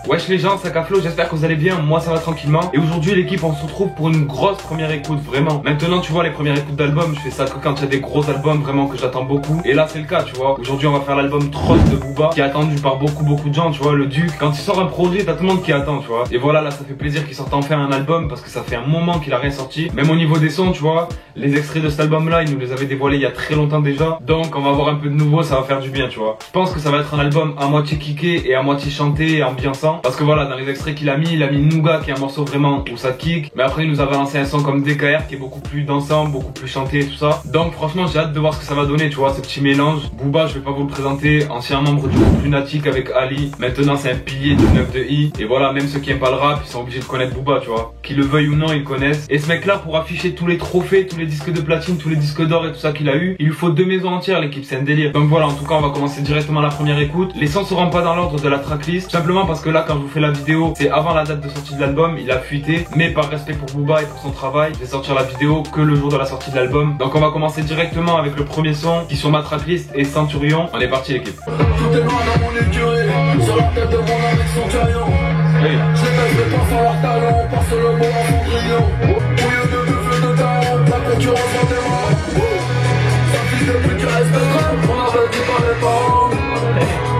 Wesh les gens, c'est Caflo, j'espère que vous allez bien, moi ça va tranquillement. Et aujourd'hui l'équipe on se retrouve pour une grosse première écoute, vraiment. Maintenant tu vois les premières écoutes d'albums, je fais ça que quand il y a des gros albums vraiment que j'attends beaucoup. Et là c'est le cas tu vois, aujourd'hui on va faire l'album Tross de Booba, qui est attendu par beaucoup de gens, tu vois, le Duc. Quand il sort un projet, t'as tout le monde qui attend tu vois. Et voilà, là ça fait plaisir qu'il sorte enfin un album, parce que ça fait un moment qu'il a rien sorti. Même au niveau des sons tu vois, les extraits de cet album là, il nous les avait dévoilés il y a très longtemps déjà. Donc on va avoir un peu de nouveau, ça va faire du bien tu vois. Je pense que ça va être un album à moitié kické et à moitié chanté et ambiançant. Parce que voilà, dans les extraits qu'il a mis, il a mis Nougat qui est un morceau vraiment où ça kick. Mais après il nous a balancé un son comme DKR qui est beaucoup plus dansant, beaucoup plus chanté et tout ça. Donc franchement j'ai hâte de voir ce que ça va donner tu vois, ce petit mélange. Booba, je vais pas vous le présenter, ancien membre du groupe Lunatic avec Ali. Maintenant c'est un pilier du 9 de I. Et voilà, même ceux qui aiment pas le rap, ils sont obligés de connaître Booba tu vois. Qu'ils le veuillent ou non, ils connaissent. Et ce mec là, pour afficher tous les trophées, tous les disques de platine, tous les disques d'or et tout ça qu'il a eu, il lui faut 2 maisons entières l'équipe, c'est un délire. Donc voilà, en tout cas on va commencer directement la première écoute. Les sons seront pas dans l'ordre de la tracklist, simplement parce que là quand je vous fais la vidéo, c'est avant la date de sortie de l'album, il a fuité. Mais par respect pour Booba et pour son travail, je vais sortir la vidéo que le jour de la sortie de l'album. Donc on va commencer directement avec le premier son qui sur ma tracklist est Centurion. On est parti l'équipe. Tout est loin dans mon écurie, sur la tête de mon avec son caillon. Hey. Je les baisse, je pense à leur talent, parce le mot en Cendrillon. Bouilleux de buffle de talent, la concurrence en démarre. Ça fils de pute qui reste de on avait dit par les parents.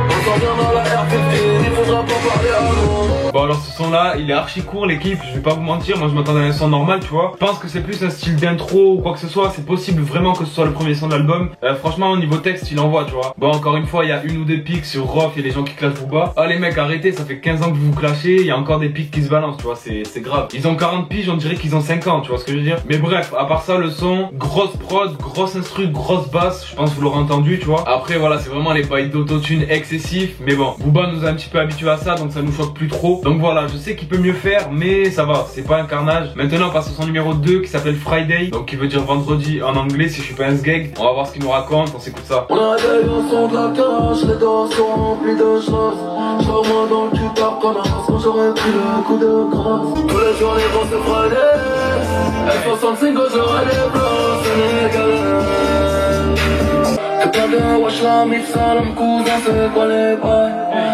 On s'en vient dans la R15, il faudra pas parler à nous. Bon alors ce son là il est archi court l'équipe, je vais pas vous mentir, moi je m'attendais à un son normal tu vois. Je pense que c'est plus un style d'intro ou quoi que ce soit, c'est possible vraiment que ce soit le premier son de l'album. Franchement au niveau texte il envoie tu vois. Bon encore une fois il y a une ou deux pics sur Rof et les gens qui clashent Booba. Ah les mecs arrêtez, ça fait 15 ans que vous vous clashez, il y a encore des pics qui se balancent tu vois, c'est grave. Ils ont 40 piges, on dirait qu'ils ont 5 ans tu vois ce que je veux dire. Mais bref, à part ça le son, grosse prod, grosse instru, grosse basse, je pense que vous l'aurez entendu tu vois. Après voilà c'est vraiment les bails d'autotune excessifs. Mais bon, Booba nous a un petit peu habitués à ça donc ça nous choque plus trop. Donc voilà, je sais qu'il peut mieux faire mais ça va, c'est pas un carnage. Maintenant on passe au son numéro 2 qui s'appelle Friday, donc qui veut dire vendredi en anglais si je suis pas un sgeg. On va voir ce qu'il nous raconte, on s'écoute ça. On réveille au son de la cage, les dos sont remplis de choses. Je moi dans le cul par connasse, quand j'aurais pris le coup de grâce. Tous les jours les gros se Friday, F65 j'aurais des blancs sénégalais. Quelqu'un de wesh la mif salam cousin c'est quoi les bails.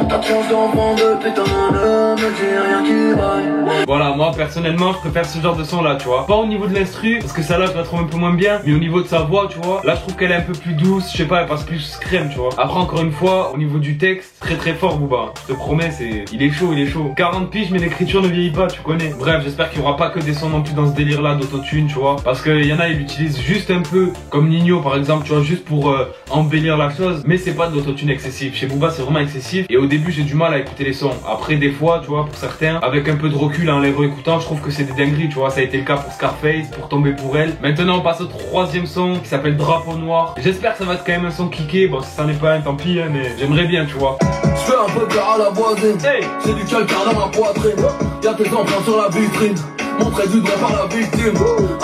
T'as de chance d'enfant de putain ne me dis rien qui vaille. Voilà, moi personnellement je préfère ce genre de son là tu vois. Pas au niveau de l'instru, parce que celle-là je la trouve un peu moins bien. Mais au niveau de sa voix tu vois, là je trouve qu'elle est un peu plus douce, je sais pas, elle passe plus crème tu vois. Après encore une fois, au niveau du texte, très fort Booba. Je te promets, il est chaud. 40 piges mais l'écriture ne vieillit pas, tu connais. Bref, j'espère qu'il y aura pas que des sons non plus dans ce délire là d'autotune tu vois. Parce qu'il y en a, ils l'utilisent juste un peu, comme Nino par exemple tu vois, juste pour embellir la chose. Mais c'est pas de l'autotune excessif. Chez Booba c'est vraiment excessif. Et au début j'ai du mal à écouter les sons. Après des fois tu vois, pour certains, avec un peu de recul en les réécoutant, je trouve que c'est des dingueries tu vois. Ça a été le cas pour Scarface, pour Tomber pour elle. Maintenant on passe au troisième son qui s'appelle Drapeau Noir. J'espère que ça va être quand même un son kické. Bon si ça n'est pas un tant pis hein, mais j'aimerais bien tu vois. Je fais un peu peur à la voisine, hey. J'ai du calcaire dans ma poitrine. Y'a tes enfants sur la vitrine, montré du doigt par la victime.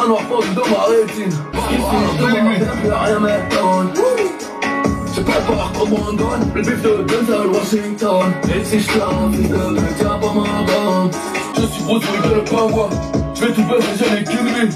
Un noir pendu dans ma rétine. Ici de moi plus rien m'étonne. Je prépare comme un gun, le bif de Denzel Washington. Et si je fais un fils de média pas ma bande. Je suis Bruce Lee de le pingouin. Je vais tout baiser, j'ai les kills.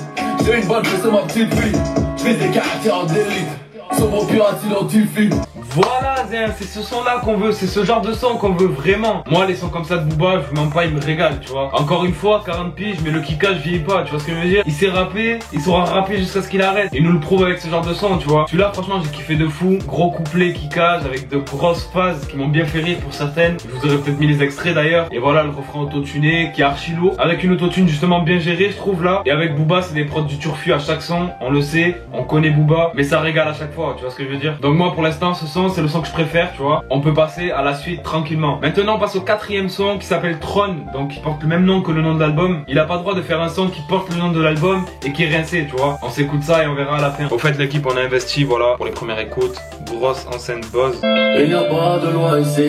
J'ai une balle, c'est ma petite fille. Je fais des caractères d'élite. Sur mon pirate identifie. Voilà Zin, c'est ce son là qu'on veut, c'est ce genre de son qu'on veut vraiment. Moi les sons comme ça de Booba, je mens pas, il me régale tu vois. Encore une fois, 40 piges mais le kickage vieillit pas, tu vois ce que je veux dire. Il sait rapper, il saura rapper jusqu'à ce qu'il arrête. Il nous le prouve avec ce genre de son tu vois. Celui-là franchement j'ai kiffé de fou. Gros couplet kickage avec de grosses phases qui m'ont bien fait rire pour certaines. Je vous aurais peut-être mis les extraits d'ailleurs. Et voilà le refrain autotuné qui est archi lourd, avec une autotune justement bien gérée je trouve là. Et avec Booba c'est des prods du turfu à chaque son. On le sait, on connaît Booba, mais ça régale à chaque fois, tu vois ce que je veux dire. Donc moi pour l'instant ce son c'est le son que je préfère tu vois. On peut passer à la suite tranquillement. Maintenant on passe au quatrième son qui s'appelle Tron, donc qui porte le même nom que le nom de l'album. Il a pas le droit de faire un son qui porte le nom de l'album et qui est rincé tu vois. On s'écoute ça et on verra à la fin. Au fait l'équipe on a investi voilà pour les premières écoutes. Grosse enceinte Bose. Il n'y a pas de loi ici,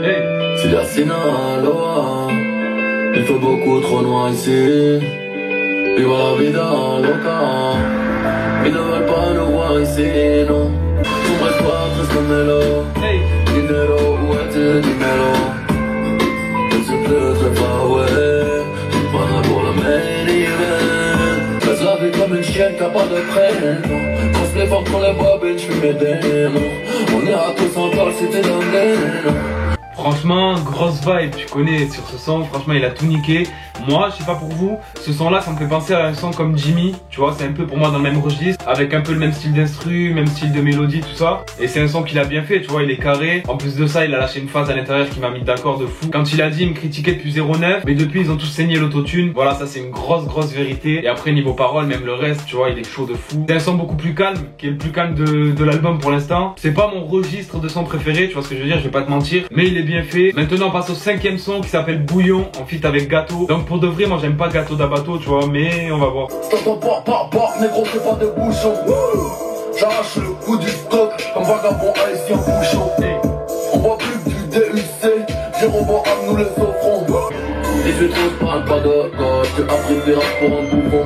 Hey. c'est la Sinaloa. Il fait beaucoup trop noir ici. Viva la vida loca. Ils ne veulent pas nous voir ici, non. Tout reste pas très mélo. Hey. Dinero, où est-il dinero? Je suis plus très far away. Pas là pour le main event. Fais la vie comme une chienne qui a pas de prénom. On se l'effort pour les bobines, j'fuis mes démons. On ira tous en parle si t'es dans le dénon. Franchement, grosse vibe, tu connais sur ce son, franchement il a tout niqué. Moi, je sais pas pour vous, ce son là ça me fait penser à un son comme Jimmy, tu vois, c'est un peu pour moi dans le même registre, avec un peu le même style d'instru, même style de mélodie, tout ça. Et c'est un son qu'il a bien fait, tu vois, il est carré. En plus de ça, il a lâché une phase à l'intérieur qui m'a mis d'accord de fou. Quand il a dit, il me critiquait depuis 09, mais depuis ils ont tous saigné l'autotune. Voilà, ça c'est une grosse vérité. Et après niveau parole, même le reste, tu vois, il est chaud de fou. C'est un son beaucoup plus calme, qui est le plus calme de l'album pour l'instant. C'est pas mon registre de son préféré, tu vois ce que je veux dire, je vais pas te mentir, mais il est bien fait. Maintenant on passe au 5e son qui s'appelle Bouillon, en feat avec Gâteau. Donc pour de vrai, moi j'aime pas Gâteau d'Abato, tu vois, mais on va voir. T'entends pas, négro, fais pas de bouchon. J'arrache le coup du stock, comme vagabond haïtien bouchon. On voit plus que du DUC, Jérôme à nous les offrons. 18 ans, parle pas de gauche, tu as pris des rap pour un bouffon.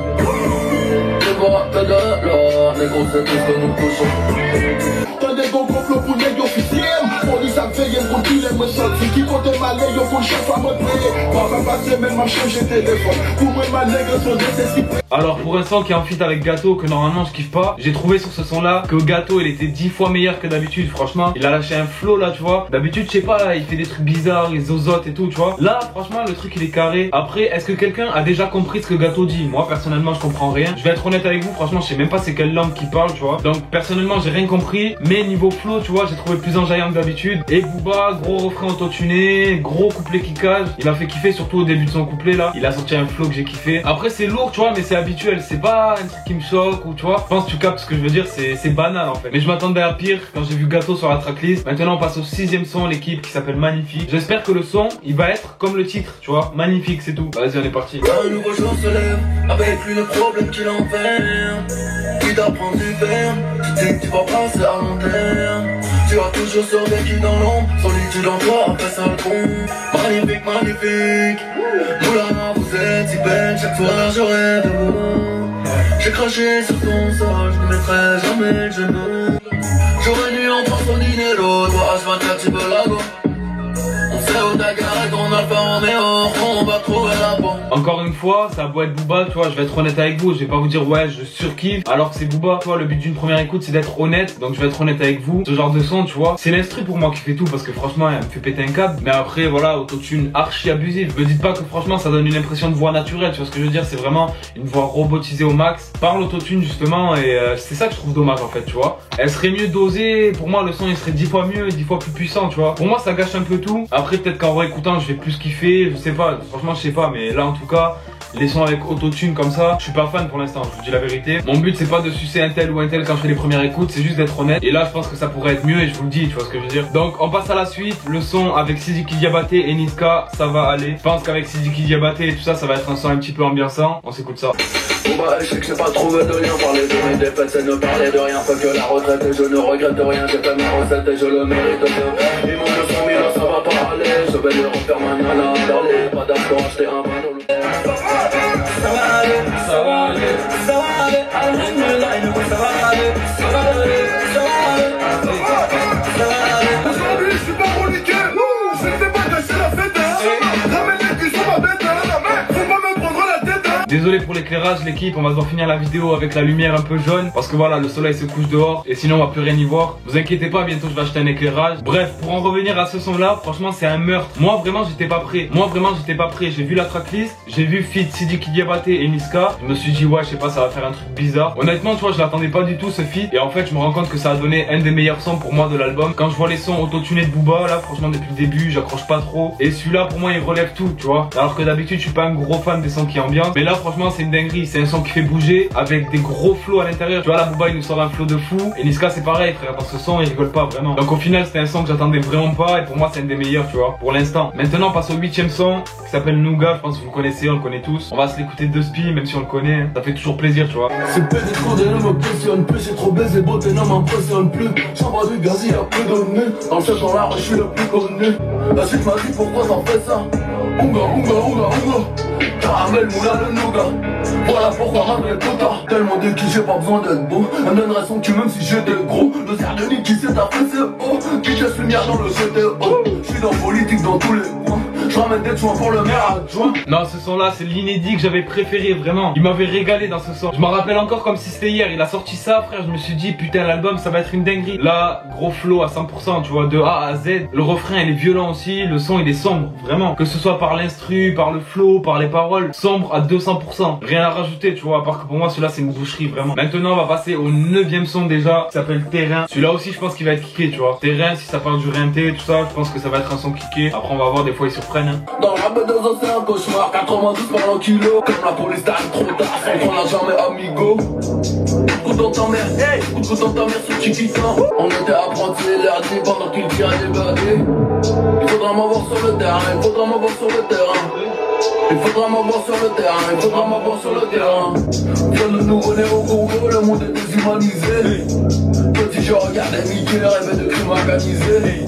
Tu vois, t'as de l'or, négro, c'est tout ce que nous touchons. T'as des gros complots pour négro officiel. Police a veillé pour qu'il aime sorti. Qui compte malais, yo pour le chef à me payer. Moi, ma passé, même ma changer téléphone. Pour moi, ma nègre, son décès. Alors pour un son qui est en feat avec Gâteau, que normalement je kiffe pas, j'ai trouvé sur ce son là que Gâteau il était 10 fois meilleur que d'habitude. Franchement il a lâché un flow là, tu vois. D'habitude je sais pas, il fait des trucs bizarres, les zozotes et tout, tu vois. Là franchement le truc il est carré. Après est-ce que quelqu'un a déjà compris ce que Gâteau dit? Moi personnellement je comprends rien. Je vais être honnête avec vous, franchement je sais même pas c'est quelle langue qu'il parle, tu vois. Donc personnellement j'ai rien compris. Mais niveau flow tu vois, j'ai trouvé plus enjaillant que d'habitude. Et Booba, gros refrain autotuné, gros couplet qui cage. Il m'a fait kiffer surtout au début de son couplet là. Il a sorti un flow que j'ai kiffé. Après c'est lourd tu vois, mais c'est habituel, c'est pas un truc qui me choque ou tu vois. Je pense que tu captes ce que je veux dire, c'est banal en fait. Mais je m'attendais à pire quand j'ai vu Gâteau sur la tracklist. Maintenant on passe au 6e son, l'équipe qui s'appelle Magnifique. J'espère que le son il va être comme le titre, tu vois, magnifique, c'est tout. Vas-y on est parti. Un nouveau jour se lève, avec lui le problème qu'il enferme. Qui t'apprend du verbe, tu dis que tu vas passer à long terme. Tu as toujours survécu dans l'ombre, solitude en toi, après ça le con. Magnifique, magnifique. Moulin, vous êtes si belle, chaque soir je rêve de vous. J'ai craché sur ton sol, je ne mettrai jamais le genou. J'aurais dû en prendre son dîner l'autre, toi H24 tu veux la go. On sait où ta garde, ton alpha Romeo, on va trouver la bombe. Encore une fois, ça a beau être Booba, tu vois, je vais être honnête avec vous, je vais pas vous dire ouais je surkiffe alors que c'est Booba, tu vois, le but d'une première écoute c'est d'être honnête, donc je vais être honnête avec vous. Ce genre de son, tu vois, c'est l'instru pour moi qui fait tout parce que franchement elle me fait péter un câble, mais après voilà, autotune archi abusive. Me dites pas que franchement ça donne une impression de voix naturelle, tu vois ce que je veux dire, c'est vraiment une voix robotisée au max par l'autotune justement et c'est ça que je trouve dommage en fait, tu vois. Elle serait mieux dosée, pour moi le son il serait 10 fois mieux, 10 fois plus puissant, tu vois. Pour moi ça gâche un peu tout. Après peut-être qu'en réécoutant je vais plus kiffer, je sais pas, franchement je sais pas, mais là en tout cas les sons avec autotune comme ça, je suis pas fan pour l'instant, je vous dis la vérité. Mon but c'est pas de sucer un tel ou un tel quand je fais les premières écoutes, c'est juste d'être honnête. Et là je pense que ça pourrait être mieux et je vous le dis, tu vois ce que je veux dire. Donc on passe à la suite, le son avec Sidiki Diabaté et Niska, ça va aller. Je pense qu'avec Sidiki Diabaté et tout ça, ça va être un son un petit peu ambiançant. On s'écoute ça. Bon bah je sais que j'ai pas trouvé de lien, parler de mes défaites c'est ne parler de rien. Pas que la retraite et je ne regrette rien, j'ai fait ma recette et je le mérite bien. Ils m'ont 200 000, ça va pas aller, je vais leur refaire ma nana, parler, pas d'accord, acheter un panneau. Ça va aller, ça va aller, ça va aller, alhamdoulilah, ça va aller, ça va aller, ça va aller, ça va aller. Aujourd'hui je suis pas pour niquer, je ne sais pas cacher la fête, ramène les cuissons ma bête, faut pas me prendre la tête. Désolé pour l'éclairage l'équipe, on va devoir finir la vidéo avec la lumière un peu jaune parce que voilà le soleil se couche dehors et sinon on va plus rien y voir. Vous inquiétez pas, bientôt je vais acheter un éclairage. Bref, pour en revenir à ce son là, franchement c'est un meurtre. Moi vraiment j'étais pas prêt, j'ai vu la tracklist, j'ai vu feat Sidiki Diabaté et Niska. Je me suis dit ouais je sais pas, ça va faire un truc bizarre. Honnêtement tu vois je l'attendais pas du tout ce feat et en fait je me rends compte que ça a donné un des meilleurs sons pour moi de l'album. Quand je vois les sons autotunés de Booba là, franchement depuis le début j'accroche pas trop. Et celui-là pour moi il relève tout, tu vois. Alors que d'habitude je suis pas un gros fan des sons qui ambiancent, mais là franchement c'est une dinguerie, c'est un son qui fait bouger avec des gros flows à l'intérieur. Tu vois là Booba il nous sort un flow de fou et Niska c'est pareil frère, dans ce son il rigole pas vraiment. Donc au final c'était un son que j'attendais vraiment pas et pour moi c'est un des meilleurs tu vois pour l'instant. Maintenant on passe au 8e son qui s'appelle Nougat, je pense que vous le connaissez, on le connaît tous. On va se l'écouter de spi même si on le connaît, ça fait toujours plaisir tu vois. C'est pédé trop de ne me questionne plus, j'ai trop baisé, beauté ne m'impressionne plus. Chambre du gaz, il y a plus de nez, dans le chef dans la rue je suis le plus connu. La suite m'a dit pourquoi t'en fais ça. Ouga, ouga, ouga, ouga, caramel, moula, le nougat. Voilà pourquoi ramène putain. Tellement de qui j'ai pas besoin d'être beau. Elle me donnerait son cul même si j'étais gros. Le cerf de nid qui s'est tapé c'est haut. Qui casse lumière dans le CTO. J'suis dans politique dans tous les coins. Je ramène des soins pour le maire adjoint. Non, ce son-là, c'est l'inédit que j'avais préféré, vraiment. Il m'avait régalé dans ce son. Je m'en rappelle encore comme si c'était hier. Il a sorti ça, frère. Je me suis dit, putain, l'album, ça va être une dinguerie. Là, gros flow à 100%, tu vois, de A à Z. Le refrain, il est violent aussi. Le son, il est sombre, vraiment. Que ce soit par l'instru, par le flow, par les paroles. Sombre à 200%. Rien à rajouter, tu vois. À part que pour moi, celui-là, c'est une boucherie, vraiment. Maintenant, on va passer au 9e son déjà. Qui s'appelle Terrain. Celui-là aussi, je pense qu'il va être kické, tu vois. Terrain, si ça parle du rinté, tout ça, je pense que ça va être un son kické. Après, on va voir, des fois, ils surprennent. Hein. Dans la B2O, c'est un cauchemar. 92 par le kilo. Comme la police t'arrive trop tard. Sans qu'on n'a jamais amigo. Coup dans ta mère, hey, coup dans ta mère sur Chiquita. On était apprentis lundi pendant qu'il tient des badés. Il faudra m'avoir sur le terrain, il faudra m'avoir sur le terrain. Il faudra m'avoir sur le terrain, il faudra m'avoir sur le terrain. Viens de nous voler au Congo, le monde est déshumanisé. Petit je regardais Mickey, rêvait de crime organisé.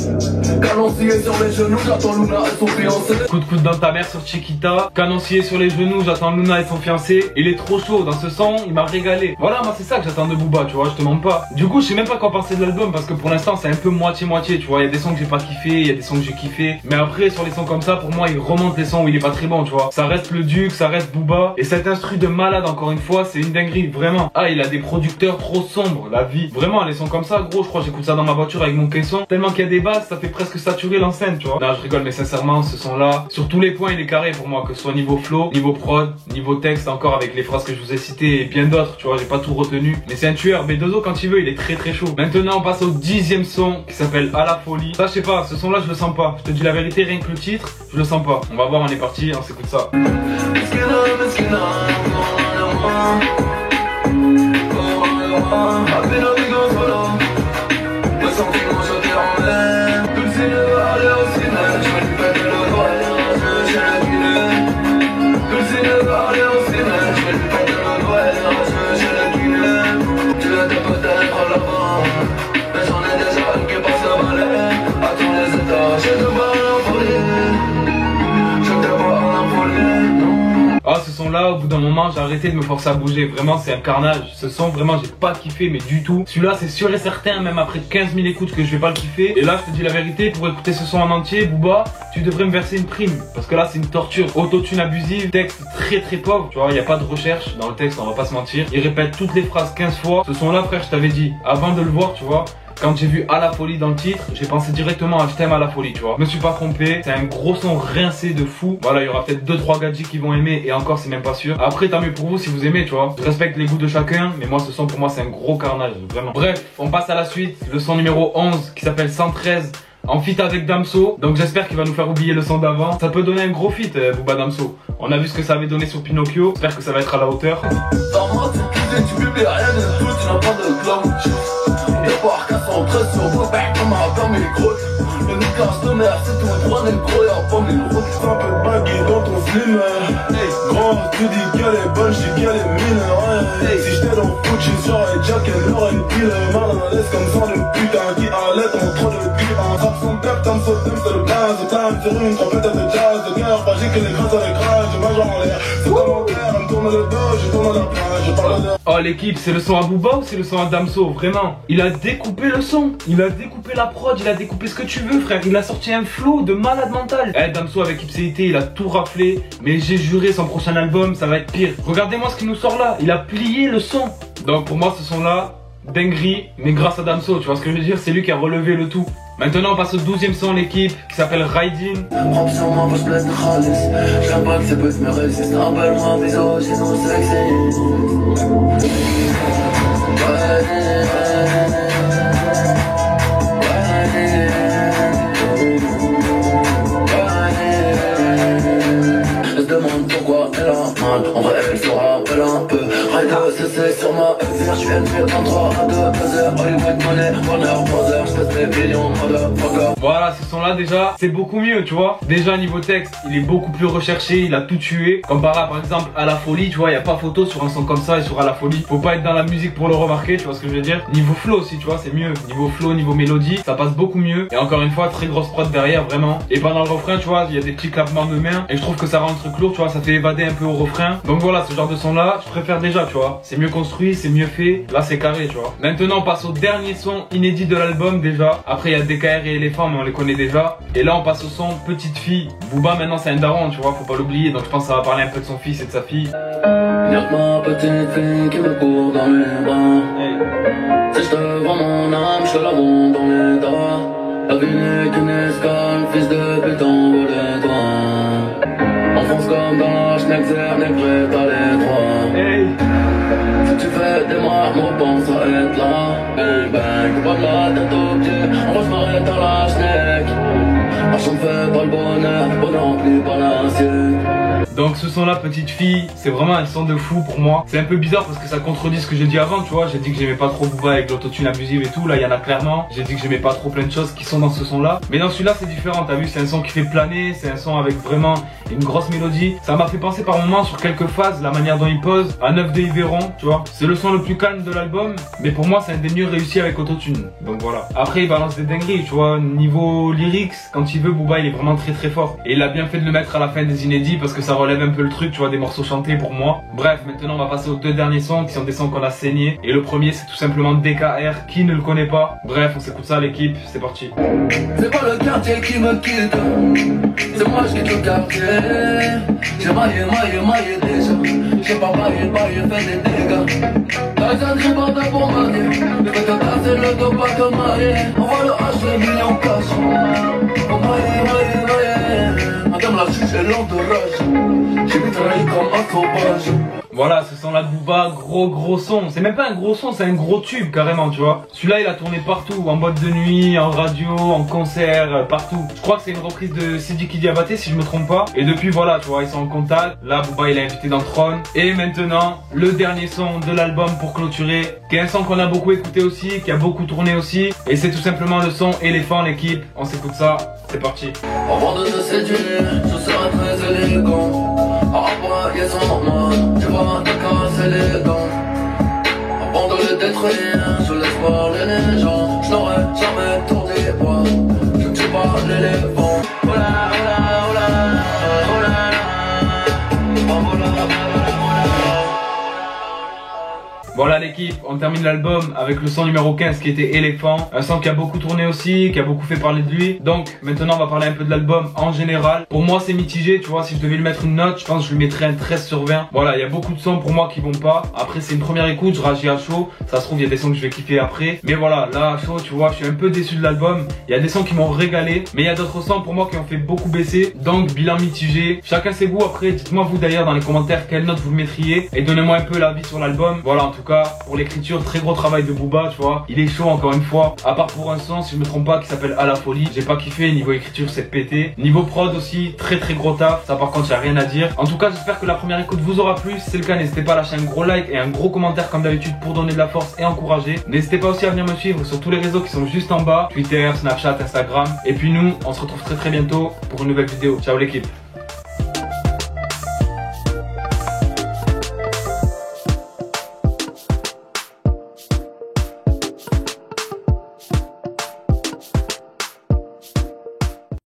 Canoncier sur les genoux, j'attends Luna et son fiancé. Coup de coude dans ta mère sur Chiquita. Canoncier sur les genoux, j'attends Luna et son fiancé. Il est trop chaud dans ce son, il m'a régalé. Voilà, moi c'est ça que j'attends de Booba, tu vois, je te mens pas. Du coup, je sais même pas quoi penser de l'album parce que pour l'instant c'est un peu moitié-moitié, tu vois. Il y a des sons que j'ai pas kiffé, il y a des sons que j'ai kiffé. Mais après, sur les sons comme ça, pour moi, il remonte les sons où il est pas très bon, tu vois. Ça reste le Duc, ça reste Booba. Et cet instru de malade, encore une fois, c'est une dinguerie, vraiment. Ah, il a des producteurs trop sombres, la vie. Vraiment, les sons comme ça, gros, je crois que j'écoute ça dans ma voiture avec mon caisson. Tellement qu'il y a des basses, ça fait presque saturer l'enceinte, tu vois. Non, je rigole, mais sincèrement, ce son-là, sur tous les points, il est carré pour moi, que ce soit niveau flow, niveau prod, niveau texte, encore avec les phrases que je vous ai citées et bien d'autres, tu vois, j'ai pas tout retenu. Mais c'est un tueur, B2O quand il veut, il est très très chaud. Maintenant, on passe au 10e son qui s'appelle À la folie. Ça, je sais pas, ce son-là, je le sens pas. Je te dis la vérité, rien que le titre, je le sens pas. On va voir, on est parti, on s'écoute ça. Ah, ce son là, au bout d'un moment, j'ai arrêté de me forcer à bouger. Vraiment, c'est un carnage. Ce son, vraiment, j'ai pas kiffé, mais du tout. Celui-là, c'est sûr et certain, même après 15 000 écoutes, que je vais pas le kiffer. Et là, je te dis la vérité, pour écouter ce son en entier, Booba, tu devrais me verser une prime. Parce que là, c'est une torture. Autotune abusive, texte très très pauvre. Tu vois, il n'y a pas de recherche dans le texte, on va pas se mentir. Il répète toutes les phrases 15 fois. Ce son là, frère, je t'avais dit, avant de le voir, tu vois. Quand j'ai vu À la folie dans le titre, j'ai pensé directement à Je t'aime à la folie, tu vois. Je me suis pas trompé, c'est un gros son rincé de fou. Voilà, il y aura peut-être 2-3 gadgets qui vont aimer et encore c'est même pas sûr. Après, tant mieux pour vous si vous aimez, tu vois. Je respecte les goûts de chacun, mais moi ce son pour moi c'est un gros carnage, vraiment. Bref, on passe à la suite, le son numéro 11 qui s'appelle 113. En feat avec Damso, donc j'espère qu'il va nous faire oublier le son d'avant. Ça peut donner un gros feat, Booba Damso. On a vu ce que ça avait donné sur Pinocchio, j'espère que ça va être à la hauteur. Dans moi, tu publies rien de tout, tu n'as pas de clown. Départ 413 sur vos bacs comme mes grottes. Le Nicolas de mer, c'est tout, prenez le gros, y'a pas mille routes. Ça peut baguer dans ton film. Hey, grand, tu dis qu'elle est bonne, je dis qu'elle est mine. Hey, si j'étais dans le foot, j'aurais déjà qu'elle aurait une pile. Mal à l'aise comme ça, le putain qui allait en trop de pile. En rap, son cap, t'as me sauté, c'est le blaze. T'as sur une trompette de jazz, de guerre, pas j'ai que les grâces à l'écran, j'ai ma jambe en l'air. C'est commentaire, elle me tourne le dos, je tourne la plage, je parle de. Oh l'équipe, c'est le son à Booba ou c'est le son à Damso? Vraiment, il a découpé le son, il a découpé la prod, il a découpé ce que tu veux frère. Il a sorti un flow de malade mental. Eh Damso avec Ipséité, il a tout raflé. Mais j'ai juré son prochain album ça va être pire. Regardez-moi ce qu'il nous sort là, il a plié le son. Donc pour moi ce son là, dinguerie, mais grâce à Damso, tu vois ce que je veux dire, c'est lui qui a relevé le tout. Maintenant on passe au 12e son l'équipe qui s'appelle Riding. Prends sur moi, je blesse de Khalis. J'aime pas que c'est plus mes résistes. Rappelle-moi, bisous, sinon sexy. Je se demande pourquoi elle a mal. En vrai, elle se rappelle un peu. C'est sur ma FR, je viens de faire 33 à 2 heures. Hollywood Money, Warner Brothers, je pèse des millions, motherfucker. Voilà, ce son là déjà, c'est beaucoup mieux, tu vois. Déjà niveau texte, il est beaucoup plus recherché, il a tout tué. Comme par exemple À la folie, tu vois, il n'y a pas photo sur un son comme ça et sur À la folie. Faut pas être dans la musique pour le remarquer, tu vois ce que je veux dire. Niveau flow aussi, tu vois, c'est mieux. Niveau flow, niveau mélodie, ça passe beaucoup mieux. Et encore une fois, très grosse prod derrière, vraiment. Et pendant le refrain, tu vois, il y a des petits clapements de mains. Et je trouve que ça rend le truc lourd, tu vois, ça fait évader un un peu au refrain. Donc voilà, ce genre de son là, je préfère déjà, tu vois. C'est mieux construit, c'est mieux fait. Là, c'est carré, tu vois. Maintenant, on passe au dernier son inédit de l'album déjà. Après, il y a DKR et Éléphant, mais on les connaît déjà. Et là, on passe au son Petite Fille. Booba, maintenant, c'est un daron, tu vois, faut pas l'oublier. Donc, je pense que ça va parler un peu de son fils et de sa fille. Y'a que ma petite fille qui me court dans les bras. Si je te vends mon âme, je te la vends dans les draps. La vie n'est qu'une escale, fils de pute, envole-toi. Enfonce comme dans la schneckzer, n'est prêt à l'étroit. Si tu fais des marmots, pense à être là. Bang bang, pas de la tête au pied, on va se marrer dans la schneck. Marchand ne fait pas le bonheur, bonheur rempli par l'assiette. Donc ce son là, Petite Fille, c'est vraiment un son de fou pour moi. C'est un peu bizarre parce que ça contredit ce que j'ai dit avant, tu vois. J'ai dit que j'aimais pas trop Booba avec l'autotune abusive et tout. Là, il y en a clairement. J'ai dit que j'aimais pas trop plein de choses qui sont dans ce son là. Mais dans celui-là, c'est différent, t'as vu, c'est un son qui fait planer. C'est un son avec vraiment une grosse mélodie. Ça m'a fait penser par moments sur quelques phases, la manière dont il pose, à 9 de Yveron, tu vois. C'est le son le plus calme de l'album, mais pour moi, c'est un des mieux réussis avec autotune. Donc voilà. Après, il balance des dingueries, tu vois. Niveau lyrics, quand il veut, Booba, il est vraiment très très fort. Et il a bien fait de le mettre à la fin des inédits parce que ça relève un peu le truc, tu vois, des morceaux chantés pour moi. Bref, maintenant on va passer aux deux derniers sons qui sont des sons qu'on a saignés. Et le premier, c'est tout simplement DKR. Qui ne le connaît pas? Bref, on s'écoute ça l'équipe, c'est parti. C'est pas le quartier qui me quitte, c'est moi je quitte le quartier. J'ai maillé déjà. J'ai pas maillé, fait des dégâts. T'as un cri par ta bombardier. Je vais te casser le dos, pas te marier. Envoie le H, les millions cash. Oh maillé. Madame la juge et l'entourage. J'ai mitraillé comme un sauvage. Voilà, ce son là de Booba, gros son. C'est même pas un gros son, c'est un gros tube carrément, tu vois. Celui-là, il a tourné partout, en boîte de nuit, en radio, en concert, partout. Je crois que c'est une reprise de Sidiki Diabaté, si je me trompe pas. Et depuis, voilà, tu vois, ils sont en contact. Là, Booba, il a invité dans Throne. Et maintenant, le dernier son de l'album pour clôturer, qui est un son qu'on a beaucoup écouté aussi, qui a beaucoup tourné aussi. Et c'est tout simplement le son Éléphant, l'équipe. On s'écoute ça, c'est parti. Avant de te séduire, je serai très élégant. Après, son mode, tu vas te casser les dents. Avant de le détruire, je laisse parler les gens. Je n'aurai jamais tour des bois, je ne tue pas l'éléphant. Oh là, oh là, oh là, oh là là. Oh là, oh là. Voilà l'équipe, on termine l'album avec le son numéro 15 qui était Éléphant. Un son qui a beaucoup tourné aussi, qui a beaucoup fait parler de lui. Donc maintenant on va parler un peu de l'album en général. Pour moi c'est mitigé, tu vois, si je devais lui mettre une note, je pense que je lui mettrais un 13 sur 20. Voilà, il y a beaucoup de sons pour moi qui vont pas. Après c'est une première écoute, je réagis à chaud. Ça se trouve il y a des sons que je vais kiffer après. Mais voilà, là à chaud, tu vois, je suis un peu déçu de l'album. Il y a des sons qui m'ont régalé, mais il y a d'autres sons pour moi qui ont fait beaucoup baisser. Donc bilan mitigé. Chacun ses goûts après. Dites-moi vous d'ailleurs dans les commentaires quelle note vous mettriez. Et donnez-moi un peu l'avis sur l'album. Voilà, en tout cas, pour l'écriture, très gros travail de Booba, tu vois. Il est chaud encore une fois. À part pour un son, si je me trompe pas, qui s'appelle À la folie. J'ai pas kiffé. Niveau écriture, c'est pété. Niveau prod aussi, très gros taf. Ça par contre, y a rien à dire. En tout cas, j'espère que la première écoute vous aura plu. Si c'est le cas, n'hésitez pas à lâcher un gros like et un gros commentaire comme d'habitude pour donner de la force et encourager. N'hésitez pas aussi à venir me suivre sur tous les réseaux qui sont juste en bas. Twitter, Snapchat, Instagram. Et puis nous, on se retrouve très bientôt pour une nouvelle vidéo. Ciao l'équipe.